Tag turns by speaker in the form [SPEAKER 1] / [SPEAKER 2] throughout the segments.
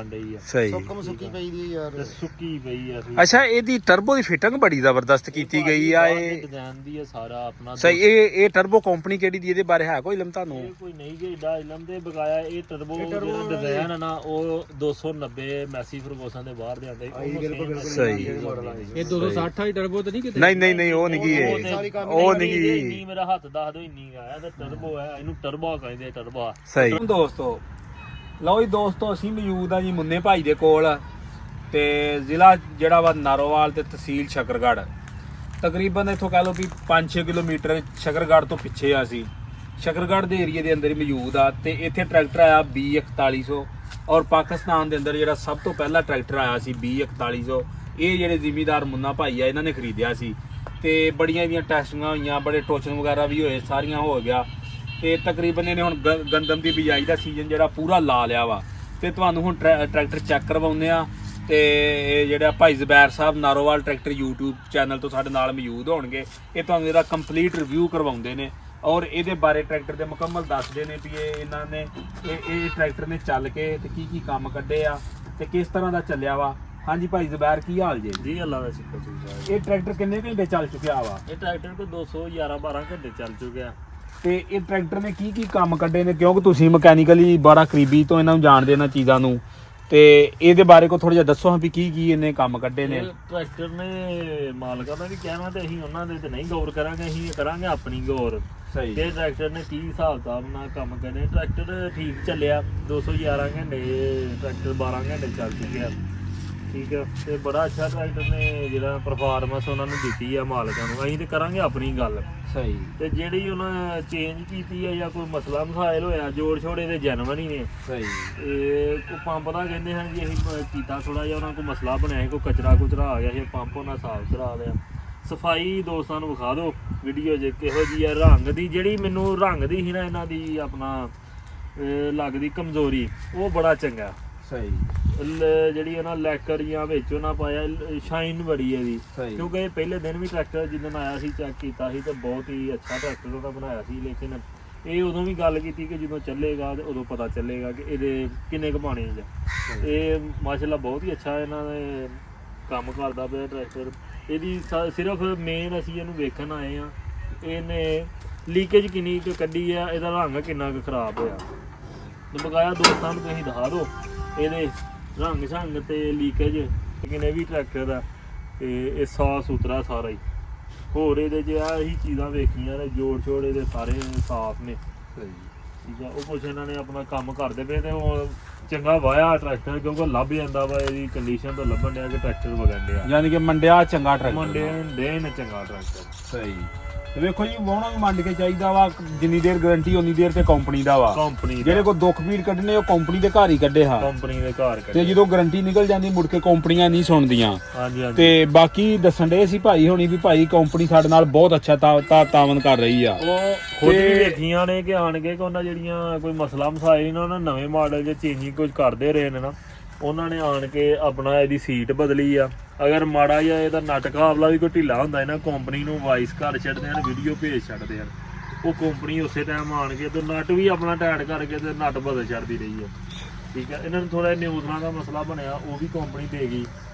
[SPEAKER 1] ਜਾਣ ਡਈ ਆ।
[SPEAKER 2] ਸਹੀ
[SPEAKER 3] ਸੁੱਕੀ ਪਈ ਦੀ ਯਾਰ,
[SPEAKER 1] ਤੇ ਸੁੱਕੀ ਪਈ ਆ।
[SPEAKER 2] ਅੱਛਾ ਇਹਦੀ ਟਰਬੋ ਦੀ ਫਿਟਿੰਗ ਬੜੀ ਜ਼ਬਰਦਸਤ ਕੀਤੀ ਗਈ ਆ। ਇਹ
[SPEAKER 1] ਡਿਜ਼ਾਈਨ ਦੀ ਆ ਸਾਰਾ ਆਪਣਾ।
[SPEAKER 2] ਸਹੀ ਇਹ ਟਰਬੋ ਕੰਪਨੀ ਕਿਹੜੀ ਦੀ, ਇਹਦੇ ਬਾਰੇ ਹੈ ਕੋਈ ਇਲਮ ਤੁਹਾਨੂੰ?
[SPEAKER 1] ਇਹ ਕੋਈ ਨਹੀਂ ਕਿ ਏਡਾ ਇਲਮ ਤੇ ਬਗਾਇਆ। ਇਹ ਟਰਬੋ ਜਿਹੜਾ ਡਿਜ਼ਾਈਨ ਆ ਨਾ ਉਹ 290 ਮੈਸੀ ਫਰਗੂਸਨ ਦੇ ਬਾਹਰ ਦੇ ਆਂਦੇ।
[SPEAKER 2] ਸਹੀ
[SPEAKER 4] ਇਹ 260 ਵਾਲੀ ਟਰਬੋ ਤਾਂ ਨਹੀਂ ਕਿਤੇ?
[SPEAKER 2] ਨਹੀਂ ਉਹ ਨਹੀਂ ਇਹ ਉਹ ਨਹੀਂ
[SPEAKER 1] ਇੰਨੀ ਮੇਰਾ ਹੱਥ ਦੱਸ ਦਿਓ ਇੰਨੀ ਆਇਆ ਤੇ ਟਰਬੋ ਹੈ। ਇਹਨੂੰ ਟਰਬੋ ਕਹਿੰਦੇ, ਟਰਬੋ।
[SPEAKER 2] ਸਹੀ
[SPEAKER 4] ਦੋਸਤੋ ਲਓ ਜੀ ਦੋਸਤੋ, ਅਸੀਂ ਮੌਜੂਦ ਆ ਜੀ ਮੁੰਨੇ ਭਾਈ ਦੇ ਕੋਲ ਤੇ ਜ਼ਿਲ੍ਹਾ ਜਿਹੜਾ ਵਾ ਨਾਰੋਵਾਲ ਤੇ ਤਹਿਸੀਲ ਸ਼ਕਰਗੜ੍ਹ। ਤਕਰੀਬਨ ਇੱਥੋਂ ਕਹਿ ਲਓ ਵੀ 5-6 ਕਿਲੋਮੀਟਰ ਸ਼ਕਰਗੜ੍ਹ ਤੋਂ ਪਿੱਛੇ ਆ ਅਸੀਂ। ਸ਼ਕਰਗੜ੍ਹ ਦੇ ਏਰੀਏ ਦੇ ਅੰਦਰ ਹੀ ਮੌਜੂਦ ਆ ਤੇ ਇੱਥੇ ਟਰੈਕਟਰ ਆਇਆ B4100 ਔਰ ਪਾਕਿਸਤਾਨ ਦੇ ਅੰਦਰ ਜਿਹੜਾ ਸਭ ਤੋਂ ਪਹਿਲਾ ਟਰੈਕਟਰ ਆਇਆ ਸੀ B4100। ਇਹ ਜਿਹੜੇ ਜ਼ਿਮੀਦਾਰ ਮੁੰਨਾ ਭਾਈ ਆ ਇਹਨਾਂ ਨੇ ਖਰੀਦਿਆ ਸੀ ਤੇ ਬੜੀਆਂ ਇਹਦੀਆਂ ਟੈਸਟਿੰਗਾਂ ਹੋਈਆਂ, ਬੜੇ ਟੋਚਨ ਵਗੈਰਾ ਵੀ ਹੋਏ, ਸਾਰੀਆਂ ਹੋ ਗਿਆ ਤੇ ਤਕਰੀਬਨ ਇਹਨੇ ਹੁਣ ਗੰਦਮ ਦੀ ਬਿਜਾਈ ਦਾ ਸੀਜ਼ਨ ਜਿਹੜਾ ਪੂਰਾ ਲਾ ਲਿਆ ਵਾ। ਤੇ ਤੁਹਾਨੂੰ ਹੁਣ ਟਰੈਕਟਰ ਚੈੱਕ ਕਰਵਾਉਂਦੇ ਆ ਤੇ ਜਿਹੜਾ ਭਾਈ ਜ਼ਬੈਰ ਸਾਹਿਬ ਨਾਰੋਵਾਲ ਟਰੈਕਟਰ YouTube ਚੈਨਲ ਤੋਂ ਸਾਡੇ ਨਾਲ ਮੌਜੂਦ ਹੋਣਗੇ। ਇਹ ਤੁਹਾਨੂੰ ਇਹਦਾ ਕੰਪਲੀਟ ਰਿਵਿਊ ਕਰਵਾਉਂਦੇ ਨੇ ਔਰ ਇਹਦੇ ਬਾਰੇ ਟਰੈਕਟਰ ਦੇ ਮੁਕੰਮਲ ਦੱਸਦੇ ਨੇ ਵੀ ਇਹਨਾਂ ਨੇ ਇਹ ਟਰੈਕਟਰ ਨੇ ਚੱਲ ਕੇ ਤੇ ਕੀ ਕੰਮ ਕੱਢੇ ਆ ਤੇ ਕਿਸ ਤਰ੍ਹਾਂ ਦਾ ਚੱਲਿਆ ਵਾ। ਹਾਂਜੀ ਭਾਈ ਜ਼ਬੈਰ, ਕੀ ਹਾਲ ਜੇ?
[SPEAKER 1] ਜੀ ਅੱਲਾ ਦਾ ਸ਼ੁਕਰ ਜੀ।
[SPEAKER 4] ਇਹ ਟਰੈਕਟਰ ਕਿੰਨੇ ਘੰਟੇ ਚੱਲ ਚੁੱਕਿਆ ਵਾ?
[SPEAKER 1] ਇਹ ਟਰੈਕਟਰ ਕੋ 211-12 ਘੰਟੇ ਚੱਲ ਚੁੱਕਿਆ।
[SPEAKER 4] ਤੇ ਇਹ ਟਰੈਕਟਰ ਨੇ ਕੀ ਕੰਮ ਕੱਢੇ ਨੇ, ਕਿਉਂਕਿ ਤੁਸੀਂ ਮਕੈਨੀਕਲੀ ਬੜਾ ਕਰੀਬੀ ਤੋਂ ਇਹਨਾਂ ਨੂੰ ਜਾਣਦੇ ਇਹਨਾਂ ਚੀਜ਼ਾਂ ਨੂੰ, ਤੇ ਇਹਦੇ ਬਾਰੇ ਕੋ ਥੋੜਾ ਜਿਹਾ ਦੱਸੋ ਹਾਂ ਵੀ ਕੀ ਇਹਨੇ ਕੰਮ ਕੱਢੇ ਨੇ।
[SPEAKER 1] ਟਰੈਕਟਰ ਨੇ ਮਾਲਕਾਂ ਦਾ ਵੀ ਕਹਿਣਾ ਤੇ ਅਸੀਂ ਉਹਨਾਂ ਦੇ ਤੇ ਨਹੀਂ ਗੌਰ ਕਰਾਂਗੇ, ਅਸੀਂ ਕਰਾਂਗੇ ਆਪਣੀ ਗੌਰ।
[SPEAKER 4] ਸਹੀ।
[SPEAKER 1] ਇਹ ਟਰੈਕਟਰ ਨੇ ਕੀ ਹਿਸਾਬ ਕਿਤਾਬ ਨਾਲ ਕੰਮ ਕਰਨੇ। ਟਰੈਕਟਰ ਠੀਕ ਚੱਲਿਆ, 211 ਘੰਟੇ ਟਰੈਕਟਰ 12 ਘੰਟੇ ਚੱਲ ਚੁੱਕਿਆ। ਠੀਕ ਹੈ ਤੇ ਬੜਾ ਅੱਛਾ ਟਰੈਕਟਰ ਨੇ ਜਿਹੜਾ ਪਰਫਾਰਮੈਂਸ ਉਹਨਾਂ ਨੂੰ ਦਿੱਤੀ ਆ ਮਾਲਕਾਂ ਨੂੰ। ਅਸੀਂ ਤੇ ਕਰਾਂਗੇ ਆਪਣੀ ਗੱਲ।
[SPEAKER 4] ਸਹੀ।
[SPEAKER 1] ਤੇ ਜਿਹੜੀ ਉਹਨਾਂ ਚੇਂਜ ਕੀਤੀ ਹੈ ਜਾਂ ਕੋਈ ਮਸਲਾ ਮਸਾਇਲ ਹੋਇਆ, ਜੋੜ ਛੋੜੇ ਦੇ ਜਨਮ ਨਹੀਂ ਨੇ।
[SPEAKER 4] ਸਹੀ।
[SPEAKER 1] ਇਹ ਕੋ ਪੰਪ ਦਾ ਕਹਿੰਦੇ ਹਨ ਜੀ, ਅਸੀਂ ਕੀਤਾ ਥੋੜਾ ਜਿਹਾ ਉਹਨਾਂ ਕੋਲ ਮਸਲਾ ਬਣਿਆ ਸੀ, ਕੋਈ ਕਚਰਾ ਆ ਗਿਆ ਸੀ, ਪੰਪ ਉਹਨਾਂ ਸਾਫ਼ ਕਰਾ ਲਿਆ। ਸਫਾਈ ਦੋਸਤਾਂ ਨੂੰ ਵਿਖਾ ਦਿਓ ਵੀਡੀਓ 'ਚ ਕਿਹੋ ਜਿਹੀ ਆ। ਰੰਗ ਦੀ ਜਿਹੜੀ ਮੈਨੂੰ ਰੰਗ ਦੀ ਸੀ ਨਾ ਇਹਨਾਂ ਦੀ ਆਪਣਾ ਲੱਗਦੀ ਕਮਜ਼ੋਰੀ, ਉਹ ਬੜਾ ਚੰਗਾ।
[SPEAKER 4] ਸਹੀ।
[SPEAKER 1] ਜਿਹੜੀ ਉਹਨਾਂ ਲੈਕਰ ਜਾਂ ਵਿੱਚ ਉਹਨਾਂ ਪਾਇਆ ਸ਼ਾਈਨ ਬੜੀ ਹੈ ਜੀ। ਕਿਉਂਕਿ ਇਹ ਪਹਿਲੇ ਦਿਨ ਵੀ ਟਰੈਕਟਰ ਜਿੱਦਣ ਆਇਆ ਸੀ ਚੈੱਕ ਕੀਤਾ ਸੀ ਤੇ ਬਹੁਤ ਹੀ ਅੱਛਾ ਟਰੈਕਟਰ ਉਹਦਾ ਬਣਾਇਆ ਸੀ। ਲੇਕਿਨ ਇਹ ਉਦੋਂ ਵੀ ਗੱਲ ਕੀਤੀ ਕਿ ਜਦੋਂ ਚੱਲੇਗਾ ਤੇ ਉਦੋਂ ਪਤਾ ਚੱਲੇਗਾ ਕਿ ਇਹਦੇ ਕਿੰਨੇ ਕੁ ਪਾਣੀ ਚ। ਇਹ ਮਾਸ਼ਾਅੱਲਾ ਬਹੁਤ ਹੀ ਅੱਛਾ ਇਹਨਾਂ ਦੇ ਕੰਮ ਕਰਦਾ ਪਿਆ ਟਰੈਕਟਰ। ਇਹਦੀ ਸਿਰਫ ਮੇਨ ਅਸੀਂ ਇਹਨੂੰ ਵੇਖਣ ਆਏ ਆ, ਇਹਨੇ ਲੀਕੇਜ ਕਿੰਨੀ ਕੁ ਕੱਢੀ ਆ, ਇਹਦਾ ਰੰਗ ਕਿੰਨਾ ਕੁ ਖਰਾਬ ਹੋਇਆ। ਤੇ ਬਕਾਇਆ ਦੋਸਤਾਂ ਨੂੰ ਤੁਸੀਂ ਦਿਖਾ ਦਿਓ ਇਹਦੇ ਰੰਗ ਸ਼ੰਗ ਤੇ ਲੀਕੇਜ। ਲੇਕਿਨ ਇਹ ਵੀ ਟਰੈਕਟਰ ਦਾ ਤੇ ਇਹ ਸਾਫ ਸੁਥਰਾ ਸਾਰਾ ਹੀ। ਹੋਰ ਇਹਦੇ 'ਚ ਆ ਇਹੀ ਚੀਜ਼ਾਂ ਵੇਖੀਆਂ ਨੇ, ਜੋੜ ਛੋੜ ਇਹਦੇ ਸਾਰੇ ਸਾਫ ਨੇ। ਠੀਕ ਆ, ਉਹ ਕੁਛ ਇਹਨਾਂ ਨੇ ਆਪਣਾ ਕੰਮ ਕਰਦੇ ਪਏ ਤੇ ਉਹ ਚੰਗਾ ਵਾਇਆ ਟਰੈਕਟਰ, ਕਿਉਂਕਿ ਲੱਭ ਜਾਂਦਾ ਵਾ ਇਹਦੀ ਕੰਡੀਸ਼ਨ ਤੋਂ ਲੱਭਣ ਡਿਆ ਕਿ ਟਰੈਕਟਰ ਵਗਣ ਡਿਆ,
[SPEAKER 4] ਯਾਨੀ ਕਿ ਮੰਡਿਆ ਚੰਗਾ ਟਰੈਕਟਰ,
[SPEAKER 1] ਮੰਡੇ ਦੇ ਨੇ ਚੰਗਾ ਟਰੈਕਟਰ।
[SPEAKER 4] ਸਹੀ। ਤੇ ਵੇਖੋ ਜੀ ਵਾਹਣਾ ਵੀ ਮੰਡ ਕੇ ਚਾਹੀਦਾ ਵਾ, ਜਿੰਨੀ ਦੇਰ ਗਾਰੰਟੀ ਉਨੀ ਦੇਰ ਤੇ ਕੰਪਨੀ ਦਾ ਵਾ।
[SPEAKER 1] ਕੰਪਨੀ
[SPEAKER 4] ਜਿਹੜੇ ਕੋ ਦੁੱਖ ਪੀੜ ਕੱਢਣੇ ਉਹ ਕੰਪਨੀ ਦੇ ਘਰ ਹੀ ਕੱਢੇ ਹਾਂ।
[SPEAKER 1] ਕੰਪਨੀ ਦੇ ਘਰ
[SPEAKER 4] ਤੇ ਜਦੋਂ ਗਾਰੰਟੀ ਨਿਕਲ ਜਾਂਦੀ ਮੁੜ ਕੇ ਕੰਪਨੀਆਂ ਨਹੀਂ ਸੁਣਦੀਆਂ।
[SPEAKER 1] ਹਾਂਜੀ ਹਾਂਜੀ।
[SPEAKER 4] ਤੇ ਬਾਕੀ ਦੱਸਣ ਦੇ ਸੀ ਭਾਈ ਹੋਣੀ ਵੀ ਭਾਈ ਕੰਪਨੀ ਸਾਡੇ ਨਾਲ ਬਹੁਤ ਅੱਛਾ ਤਾਵਨ ਕਰ ਰਹੀ ਆ।
[SPEAKER 1] ਉਹ ਖੁਦ ਵੀ ਵੇਖੀਆਂ ਨੇ ਕਿ ਆਣ ਕੇ ਉਹਨਾਂ ਜਿਹੜੀਆਂ ਕੋਈ ਮਸਲਾ ਮਸਾਇਲ ਉਹਨਾਂ ਨਵੇਂ ਮਾਡਲ 'ਚ ਚੇਂਜਿੰਗ ਕੁਝ ਕਰਦੇ ਰਹੇ ਨੇ ਨਾ, ਉਹਨਾਂ ਨੇ ਆਣ ਕੇ ਆਪਣਾ ਇਹਦੀ ਸੀਟ ਬਦਲੀ ਆ। ਅਗਰ ਮਾੜਾ ਜਿਹਾ ਇਹਦਾ ਨਟ ਕਾਬਲਾ ਵੀ ਕੋਈ ਢਿੱਲਾ ਹੁੰਦਾ ਇਹਨਾਂ ਕੰਪਨੀ ਨੂੰ ਵਾਇਸ ਕਰ ਛੱਡਦੇ ਹਨ, ਵੀਡੀਓ ਭੇਜ ਛੱਡਦੇ ਹਨ। ਉਹ ਕੰਪਨੀ ਉਸੇ ਟਾਈਮ ਆਣ ਕੇ ਤੇ ਨਟ ਵੀ ਆਪਣਾ ਟਾਈਟ ਕਰਕੇ ਤੇ ਨਟ ਬਦਲ ਛੱਡਦੀ ਰਹੀ ਹੈ। ਠੀਕ ਹੈ, ਇਹਨਾਂ ਨੂੰ ਥੋੜਾ ਨਿਊਜ਼ਲਾਂ ਦਾ ਮਸਲਾ ਬਣਿਆ, ਉਹ ਵੀ ਕੰਪਨੀ ਦੇਗੀ,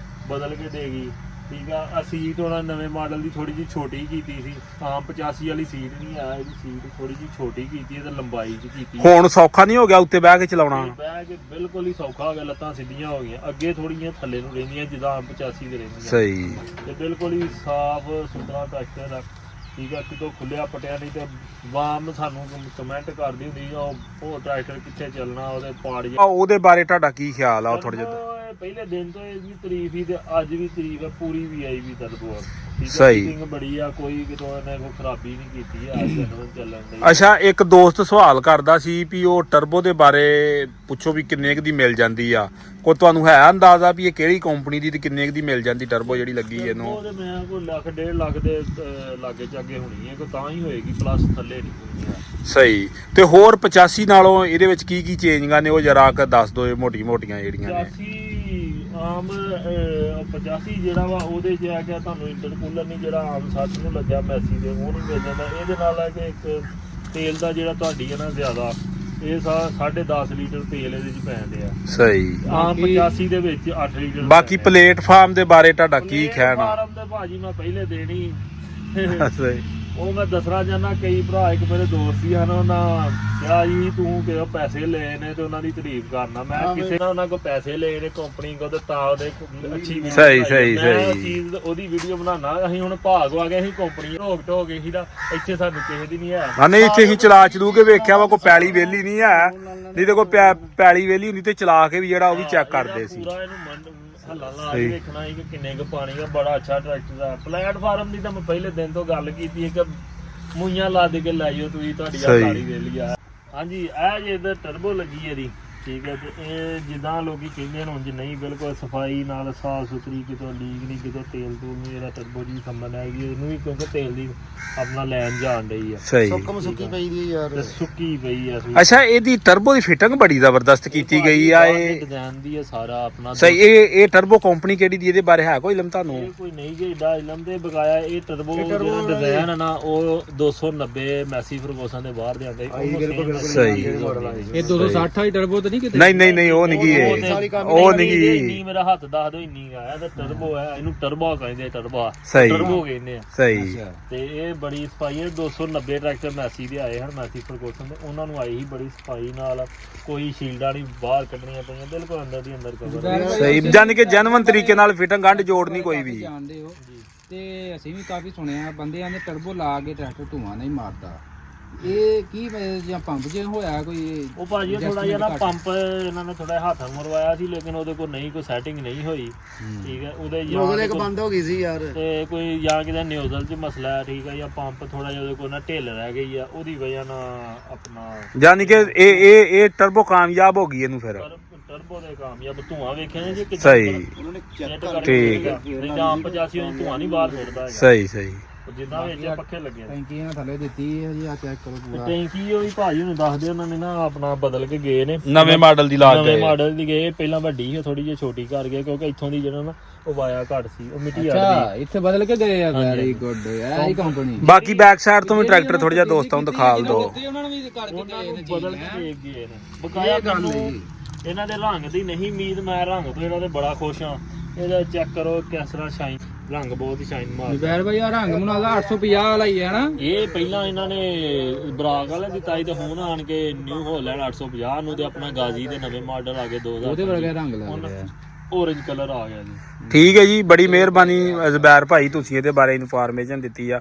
[SPEAKER 1] ਬਦਲ ਕੇ ਦੇਗੀ। ਠੀਕ ਆ, ਸੀਟ ਉਹਨਾਂ ਨਵੇਂ ਮਾਡਲ ਦੀ ਥੋੜੀ ਜਿਹੀ ਛੋਟੀ ਕੀਤੀ ਸੀ। ਆਮ 85 ਵਾਲੀ ਸੀਟ ਨਹੀਂ ਆ, ਇਹਦੀ ਸੀਟ ਥੋੜੀ ਜਿਹੀ ਛੋਟੀ ਕੀਤੀ ਹੈ ਤੇ ਲੰਬਾਈ 'ਚ ਕੀਤੀ।
[SPEAKER 2] ਹੁਣ ਸੌਖਾ ਨਹੀਂ ਹੋ ਗਿਆ ਉੱਤੇ ਬਹਿ ਕੇ ਚਲਾਉਣਾ?
[SPEAKER 1] ਬਹਿ ਕੇ ਬਿਲਕੁਲ ਹੀ ਸੌਖਾ ਹੋ ਗਿਆ, ਲੱਤਾਂ ਸਿੱਧੀਆਂ ਹੋ ਗਈਆਂ। ਅੱਗੇ ਥੋੜੀਆਂ ਥੱਲੇ ਨੂੰ ਰਹਿੰਦੀਆਂ ਜਿੱਦਾਂ ਆਮ 85 ਦੇ ਰਹਿੰਦੀਆਂ।
[SPEAKER 2] ਸਹੀ।
[SPEAKER 1] ਤੇ ਬਿਲਕੁਲ ਹੀ ਸਾਫ਼ ਸੁਥਰਾ ਟਰੈਕਟਰ ਆ। ਠੀਕ ਆ, ਕਿਤੋਂ ਖੁੱਲਿਆ ਪਟਿਆ ਨਹੀਂ। ਤੇ ਵਾਮ ਸਾਨੂੰ ਕਮੈਂਟ ਕਰਦੀ ਹੁੰਦੀ ਉਹ ਟਰੈਕਟਰ ਕਿੱਥੇ ਚੱਲਣਾ, ਉਹਦੇ ਪਾੜ
[SPEAKER 2] ਉਹਦੇ ਬਾਰੇ ਤੁਹਾਡਾ ਕੀ ਖਿਆਲ ਆ? ਥੋੜਾ ਜਿਹਾ
[SPEAKER 1] ਪਹਿਲੇ ਦਿਨ ਤੋਂ ਇਹਦੀ ਤਾਰੀਫ ਹੀ ਤੇ ਅੱਜ ਵੀ ਤਾਰੀਫ ਆ, ਪੂਰੀ VIP ਤਰਬੋ ਆ।
[SPEAKER 2] ਸਹੀ
[SPEAKER 1] ਬੜੀ ਆ, ਕੋਈ ਕਿਤੋਂ ਇਹਨੇ ਕੋਈ ਖਰਾਬੀ ਨਹੀਂ ਕੀਤੀ ਅੱਜ ਦਿਨ ਚੱਲਣ ਦੀ।
[SPEAKER 2] ਅੱਛਾ, ਇੱਕ ਦੋਸਤ ਸਵਾਲ ਕਰਦਾ ਸੀ ਵੀ ਉਹ ਟਰਬੋ ਦੇ ਬਾਰੇ ਪੁੱਛੋ ਵੀ ਕਿੰਨੇ ਕੁ ਦੀ ਮਿਲ ਜਾਂਦੀ ਆ। ਕੋਈ ਤੁਹਾਨੂੰ ਹੈ ਅੰਦਾਜ਼ਾ ਵੀ ਇਹ ਕਿਹੜੀ ਕੰਪਨੀ ਦੀ ਤੇ ਕਿੰਨੇ ਕੁ ਦੀ ਮਿਲ ਜਾਂਦੀ ਟਰਬੋ ਜਿਹੜੀ ਲੱਗੀ ਇਹਨੂੰ?
[SPEAKER 1] ਉਹ ਤੇ ਮੈਂ ਕੋਈ ਲੱਖ 1.5 ਲੱਖ ਦੇ ਲਾਗੇ ਚਾਗੇ ਹੋਣੀ ਹੈ, ਕੋਈ ਤਾਂ ਹੀ ਹੋਏਗੀ, ਪਲੱਸ ਥੱਲੇ ਨਹੀਂ ਹੋਣੀ ਆ।
[SPEAKER 2] ਸਹੀ। ਤੇ ਹੋਰ 85 ਨਾਲੋਂ ਇਹਦੇ ਵਿੱਚ ਕੀ ਚੇਂਜਿੰਗਾਂ ਨੇ ਉਹ ਜਰਾ ਕ ਦੱਸ ਦਿਓ, ਮੋਟੀਆਂ ਜਿਹੜੀਆਂ ਨੇ।
[SPEAKER 1] 85 ਜਿਹੜਾ ਵਾ ਉਹਦੇ 'ਚ ਆ ਗਿਆ ਤੁਹਾਨੂੰ ਇੰਟਰਕੂਲਰ ਨਹੀਂ ਜਿਹੜਾ ਆਮ 60 ਨੂੰ ਲੱਗਿਆ ਮੈਸੀ ਦੇ, ਉਹ ਨਹੀਂ ਮਿਲ ਜਾਂਦਾ। ਇਹਦੇ ਨਾਲ ਹੈ ਕਿ ਇੱਕ ਤੇਲ ਦਾ ਜਿਹੜਾ ਤੁਹਾਡੀ ਹੈ ਨਾ ਜ਼ਿਆਦਾ ਇਹ 10.5 ਲੀਟਰ ਤੇਲ ਇਹਦੇ ਚ ਪੈਂਦੇ ਆ।
[SPEAKER 2] ਸਹੀ।
[SPEAKER 1] ਆਮ 85 ਦੇ ਵਿੱਚ 8 ਲੀਟਰ।
[SPEAKER 2] ਬਾਕੀ ਪਲੇਟਫਾਰਮ ਦੇ ਬਾਰੇ ਤੁਹਾਡਾ ਕੀ ਖਿਆਲ ਆ?
[SPEAKER 1] ਪਲੇਟਫਾਰਮ ਦੇ ਭਾਜੀ ਮੈਂ ਪਹਿਲੇ ਦੇਣੀ
[SPEAKER 2] ਸਹੀ।
[SPEAKER 1] ਉਹ ਮੈਂ ਦੱਸਣਾ ਚਾਹੁੰਦਾ, ਕਈ ਭਰਾ ਇੱਕ ਮੇਰੇ ਦੋਸਤ ਹੀ ਹਨ, ਉਹਨਾਂ ਕਿਹਾ ਜੀ ਤੂੰ ਕਿਹੋ ਪੈਸੇ ਲਏ ਨੇ ਤੇ ਉਹਨਾਂ ਦੀ ਤਾਰੀਫ ਕਰਨਾ। ਮੈਂ ਕਿਸੇ ਨਾਲ ਉਹਨਾਂ ਕੋਲ ਪੈਸੇ ਲਏ ਨੇ ਕੰਪਨੀ ਕੋਲ ਤੇ ਤਾਂ ਉਹਦੇ ਅੱਛੀ ਵੀਡੀਓ
[SPEAKER 2] ਸਹੀ,
[SPEAKER 1] ਬਣਾਈ।
[SPEAKER 2] ਸਹੀ,
[SPEAKER 1] ਮੈਂ ਉਹ
[SPEAKER 2] ਸਹੀ।
[SPEAKER 1] ਚੀਜ਼ ਉਹਦੀ ਵੀਡੀਓ ਬਣਾਉਣਾ। ਅਸੀਂ ਹੁਣ ਭਾਗ ਆ ਗਏ, ਅਸੀਂ ਕੰਪਨੀ ਰੋਕ ਟੋਕ ਗਏ ਸੀ ਦਾ, ਇੱਥੇ ਸਾਨੂੰ ਕਿਸੇ ਦੀ ਨਹੀਂ ਹੈ।
[SPEAKER 2] ਨਹੀਂ ਇੱਥੇ ਹੀ ਚਲਾ ਚਲੂ ਕੇ ਵੇਖਿਆ ਵਾ, ਕੋਈ ਪੈਲੀ ਵੇਲੀ ਨਹੀਂ ਹੈ, ਨਹੀਂ ਤੇ ਕੋਈ ਪੈਲੀ ਵੇਲੀ ਹੁੰਦੀ ਤੇ ਚਲਾ ਕੇ ਵੀ ਜਿਹੜਾ ਉਹ ਵੀ ਚੈੱਕ ਕਰਦੇ ਸੀ।
[SPEAKER 1] ਪੂਰਾ ਇਹਨੂੰ ਹੱਲਾ ਲਾ ਕੇ ਵੇਖਣਾ ਸੀ ਕਿ ਕਿੰਨੇ ਕੁ ਪਾਣੀ ਆ। ਬੜਾ ਅੱਛਾ ਟਰੈਕਟਰ ਆ। ਪਲੇਟਫਾਰਮ ਦੀ ਤਾਂ ਮੈਂ ਪਹਿਲੇ ਦਿਨ ਤੋਂ ਗੱਲ ਕੀਤੀ ਹੈ ਕਿ ਮੂਈਆਂ ਲਾ ਦੇ ਕੇ ਲੈ ਜਾਓ ਤੁਸੀਂ, ਤੁਹਾਡੀ ਆ ਗਾੜੀ ਵੇਲੀ ਆ। ਹਾਂਜੀ ਇਹ ਜੇ ਇਧਰ ਟਰਬੋ ਲੱਗੀ ਇਹਦੀ, ਠੀਕ ਹੈ। ਤੇ ਇਹ ਜਿੱਦਾਂ ਲੋਕੀ ਕਹਿੰਦੇ ਨੇ ਉਂਝ ਨਹੀਂ, ਬਿਲਕੁਲ ਸਫਾਈ ਨਾਲ ਸਾਫ ਸੁਥਰੀ, ਕਿਤੋਂ ਲੀਕ ਨਹੀਂ, ਕਿਤੋਂ ਤੇਲ ਤੂਲ ਨਹੀਂ। ਇਹਦਾ ਟਰਬੋ ਜੀ ਸੰਭਲ ਆਏਗੀ ਇਹਨੂੰ ਵੀ, ਕਿਉਂਕਿ ਤੇਲ ਦੀ ਆਪਣਾ ਲੈਣ ਜਾਣ ਡਈ ਆ।
[SPEAKER 2] ਸਹੀ।
[SPEAKER 3] ਸੁੱਕੀ ਪਈ ਦੀ ਯਾਰ,
[SPEAKER 1] ਤੇ ਸੁੱਕੀ ਪਈ ਆ।
[SPEAKER 2] ਅੱਛਾ ਇਹਦੀ ਟਰਬੋ ਦੀ ਫਿਟਿੰਗ ਬੜੀ ਜ਼ਬਰਦਸਤ ਕੀਤੀ ਗਈ ਆ। ਇਹ
[SPEAKER 1] ਡਿਜ਼ਾਈਨ ਦੀ ਆ ਸਾਰਾ ਆਪਣਾ।
[SPEAKER 2] ਸਹੀ। ਇਹ ਟਰਬੋ ਕੰਪਨੀ ਕਿਹੜੀ ਦੀ, ਇਹਦੇ ਬਾਰੇ ਹੈ ਕੋਈ ਇਲਮ ਤੁਹਾਨੂੰ?
[SPEAKER 1] ਇਹ ਕੋਈ ਨਹੀਂ ਜੀ ਏਡਾ ਇਲਮ ਦੇ ਬਗਾਇਆ। ਇਹ ਟਰਬੋ ਜਿਹੜਾ ਡਿਜ਼ਾਈਨ ਆ ਨਾ, ਉਹ 290 ਮੈਸੀ ਫਰਗੂਸਨ ਦੇ ਬਾਹਰ ਦੇ ਆਂਦੇ।
[SPEAKER 2] ਸਹੀ।
[SPEAKER 4] ਇਹ 260 ਵਾਲੀ ਟਰਬੋ ਤਾਂ ਨਹੀਂ ਕਿਤੇ?
[SPEAKER 2] ਨਹੀਂ ਉਹ ਨਹੀਂ ਗੀ ਉਹ ਨਹੀਂ ਗੀ।
[SPEAKER 1] ਇੰਨੀ ਮੇਰਾ ਹੱਥ ਦੱਸ ਦੋ, ਇੰਨੀ ਆਇਆ ਤੇ ਟਰਬੋ ਹੈ। ਇਹਨੂੰ ਟਰਬੋ ਕਹਿੰਦੇ, ਟਰਬੋ
[SPEAKER 2] ਸਹੀ।
[SPEAKER 1] ਟਰਬੋ ਕਹਿੰਦੇ ਆ।
[SPEAKER 2] ਸਹੀ।
[SPEAKER 1] ਤੇ ਇਹ ਬੜੀ ਸਫਾਈ ਹੈ। 290 ਟਰੈਕਟਰ ਮੈਸੀ ਦੇ ਆਏ ਹਨ, ਮੈਸੀ ਫਰਗੂਸਨ ਦੇ। ਉਹਨਾਂ ਨੂੰ ਆਈ ਹੀ ਬੜੀ ਸਫਾਈ ਨਾਲ, ਕੋਈ ਸ਼ੀਲਡਾਂ ਨਹੀਂ ਬਾਹਰ ਕੱਢਣੀਆਂ ਪਈਆਂ, ਬਿਲਕੁਲ ਅੰਦਰ ਦੀ ਅੰਦਰ ਕਵਰ।
[SPEAKER 2] ਸਹੀ। ਜਾਨ ਕਿ ਜੈਨੂਇਨ ਤਰੀਕੇ ਨਾਲ ਫਿਟਿੰਗ ਗੰਢ ਜੋੜ ਨਹੀਂ ਕੋਈ ਵੀ।
[SPEAKER 4] ਜਾਣਦੇ ਹੋ ਤੇ ਅਸੀਂ ਵੀ ਕਾਫੀ ਸੁਣਿਆ ਬੰਦਿਆਂ ਨੇ ਟਰਬੋ ਲਾ ਕੇ ਟਰੈਕਟਰ ਧੂਆਂ ਨਹੀਂ ਮਾਰਦਾ। ਇਹ ਕੀ ਜਾਂ ਪੰਪ ਜੇ ਹੋਇਆ ਕੋਈ?
[SPEAKER 1] ਉਹ ਭਾਜੀ ਥੋੜਾ ਜਿਹਾ ਨਾ ਪੰਪ ਇਹਨਾਂ ਨੇ ਥੋੜਾ ਹੱਥ ਮਰਵਾਇਆ ਸੀ, ਲੇਕਿਨ ਉਹਦੇ ਕੋਲ ਨਹੀਂ ਕੋਈ ਸੈਟਿੰਗ ਨਹੀਂ ਹੋਈ, ਠੀਕ ਹੈ। ਉਹਦੇ
[SPEAKER 3] ਨੋਜ਼ਲ ਇੱਕ ਬੰਦ ਹੋ ਗਈ ਸੀ ਯਾਰ,
[SPEAKER 1] ਤੇ ਕੋਈ ਜਾਂ ਕਿਤੇ ਨਿਊਜ਼ਲ 'ਚ ਮਸਲਾ ਹੈ, ਠੀਕ ਹੈ, ਜਾਂ ਪੰਪ ਥੋੜਾ ਜਿਹਾ ਉਹਦੇ ਕੋਲ ਨਾ ਢਿੱਲ ਰਹਿ ਗਈ ਆ, ਉਹਦੀ ਵਜ੍ਹਾ ਨਾਲ ਆਪਣਾ
[SPEAKER 2] ਜਾਨੀ ਕਿ ਇਹ ਟਰਬੋ ਕਾਮਯਾਬ ਹੋ ਗਈ ਇਹਨੂੰ ਫਿਰ।
[SPEAKER 1] ਟਰਬੋ ਦੇ ਕਾਮਯਾਬ ਧੂਆਂ ਵੇਖਿਆ ਨੇ ਜੀ ਕਿੰਨਾ
[SPEAKER 2] ਸਹੀ।
[SPEAKER 1] ਉਹਨਾਂ ਨੇ ਚੈੱਕ
[SPEAKER 2] ਠੀਕ ਹੈ।
[SPEAKER 1] ਨਹੀਂ ਤਾਂ ਆਮ 85 ਉਹ ਧੂਆਂ ਨਹੀਂ ਬਾਹਰ ਛੱਡਦਾ ਹੈਗਾ।
[SPEAKER 2] ਸਹੀ।
[SPEAKER 1] ਜਿੱਦਾਂ ਵਿੱਚ ਪੱਖੇ ਲੱਗੇ ਨੇ।
[SPEAKER 4] ਟੈਂਕੀ ਇਹਨਾਂ ਥੱਲੇ ਦਿੱਤੀ ਹੈ ਜੀ, ਆ ਚੈੱਕ ਕਰੋ ਪੂਰਾ।
[SPEAKER 1] ਟੈਂਕੀ ਉਹ ਵੀ ਭਾਜੀ ਨੂੰ ਦੱਸਦੇ, ਉਹਨਾਂ ਨੇ ਨਾ ਆਪਣਾ ਬਦਲ ਕੇ ਗਏ ਨੇ,
[SPEAKER 2] ਨਵੇਂ ਮਾਡਲ ਦੀ ਲਾਜ
[SPEAKER 1] ਨਵੇਂ ਮਾਡਲ ਦੀ ਗਏ। ਪਹਿਲਾਂ ਵੱਡੀ ਸੀ, ਥੋੜੀ ਜਿਹੀ ਛੋਟੀ ਕਰ ਗਏ, ਕਿਉਂਕਿ ਇੱਥੋਂ ਦੀ ਜਿਹੜਾ ਨਾ ਉਹ ਵਾਇਆ ਘੱਟ ਸੀ, ਉਹ ਮਿੱਟੀ
[SPEAKER 4] ਅੱਛਾ ਇੱਥੇ ਬਦਲ ਕੇ ਗਏ ਆ। ਵੈਰੀ ਗੁੱਡ, ਇਹ ਕੰਪਨੀ।
[SPEAKER 2] ਬਾਕੀ ਬੈਕ ਸਾਈਡ ਤੋਂ ਵੀ ਟਰੈਕਟਰ ਥੋੜਾ ਜਿਹਾ ਦੋਸਤਾਂ ਨੂੰ ਦਿਖਾ ਦਿਓ।
[SPEAKER 4] ਉਹਨਾਂ ਨੂੰ ਵੀ ਕਰਕੇ ਗਏ ਨੇ
[SPEAKER 1] ਬਦਲ ਕੇ ਦੇਖ ਗਏ ਨੇ ਬਕਾਇਆ। ਮੈਨੂੰ ਇਹਨਾਂ ਦੇ ਰੰਗ ਦੀ ਨਹੀਂ ਉਮੀਦ, ਮੈਂ ਰੰਗ ਤੋਂ ਇਹਨਾਂ ਦੇ ਬੜਾ ਖੁਸ਼ ਹਾਂ। ਇਹਦਾ ਚੈੱਕ ਕਰੋ ਕਿਸ ਤਰ੍ਹਾਂ ਸ਼ਾਈਨ, ਰੰਗ ਬਹੁਤ ਹੀ ਸ਼ਾਈਨ ਮਾਰਦਾ।
[SPEAKER 4] ਜਬੈਰ ਭਾਈ ਆ ਰੰਗ ਮਨਾਲਾ 850 ਵਾਲਾ ਹੀ ਹੈ ਨਾ?
[SPEAKER 1] ਇਹ ਪਹਿਲਾਂ ਇਹਨਾਂ ਨੇ ਬਰਾਕ ਵਾਲੇ ਦਿੱਤਾ ਸੀ, ਤੇ ਹੁਣ ਆਣ ਕੇ ਨਿਊ ਹਾਲੈਂਡ 850 ਨੂੰ ਤੇ ਆਪਣਾ ਗਾਜ਼ੀ ਦੇ ਨਵੇਂ ਮਾਡਲ ਆ ਗਏ 2000।
[SPEAKER 4] ਉਹਦੇ ਵਰਗਾ ਰੰਗ ਲੱਗ ਰਿਹਾ,
[SPEAKER 1] orange ਕਲਰ ਆ ਗਿਆ ਜੀ।
[SPEAKER 2] ਠੀਕ ਹੈ ਜੀ, ਬੜੀ ਮਿਹਰਬਾਨੀ ਜ਼ਬੈਰ ਭਾਈ, ਤੁਸੀਂ ਇਹਦੇ ਬਾਰੇ ਇਨਫੋਰਮੇਸ਼ਨ ਦਿੱਤੀ ਆ।